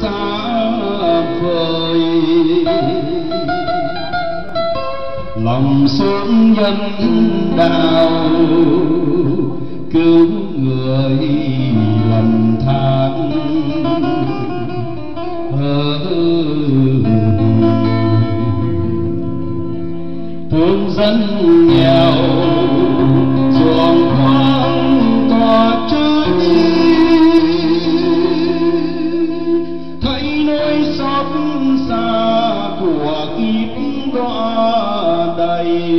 xa vời lòng xuống nhân đạo cứu người lầm than thương dân nghèo ruộng hoang tỏ trái thấy nỗi xót xa của kiếp đọa đầy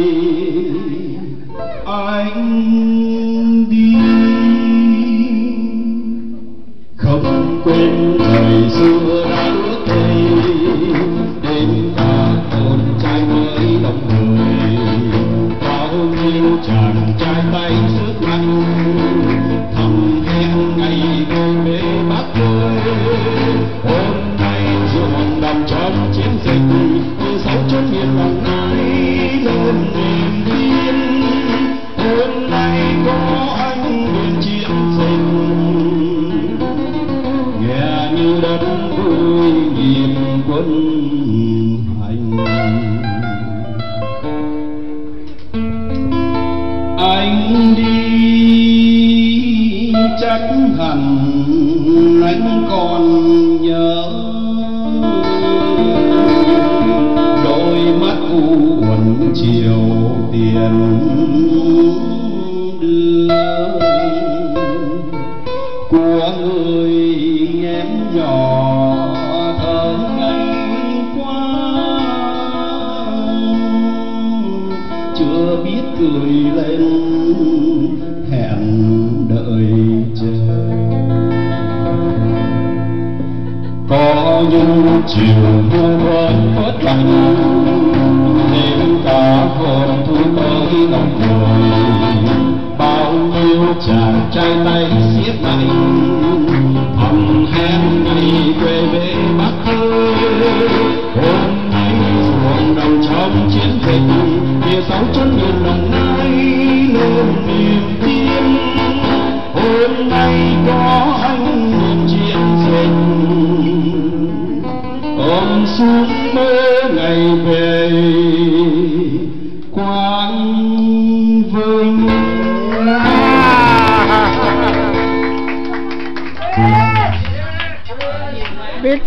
anh đi không quên thời xưa đã ước đây đêm ta hồn trai mới đông người bao nhiêu chàng trai tay sức mạnh thầm hẹn ngày về bế bát cười hôm nay ruộng đồng trong chiến dịch như sáu chốt miền lòng nái lên niềm tin hôm nay có anh miền chiến dịch nghe như đất vui nhịp quân hành anh đi chắc hẳn anh còn nhớ đôi mắt u uẩn chiều tiền đưa của người em nhỏ thời ngày qua chưa biết cười lên hẹn đợi chờ có những chiều mưa vẫn phớt lạnh đêm cả hồn thu tới lòng người bao nhiêu chàng trai tay xiết mạnh thầm hẹn ngày quê về Bắc ơi hôm nay ruộng đồng trong chiến dịch địa sáu chân miền Đồng Nai lên niềm tin hôm nay có anh miền chiến dịch ôm xuống mơ ngày về Quang Vinh. Biết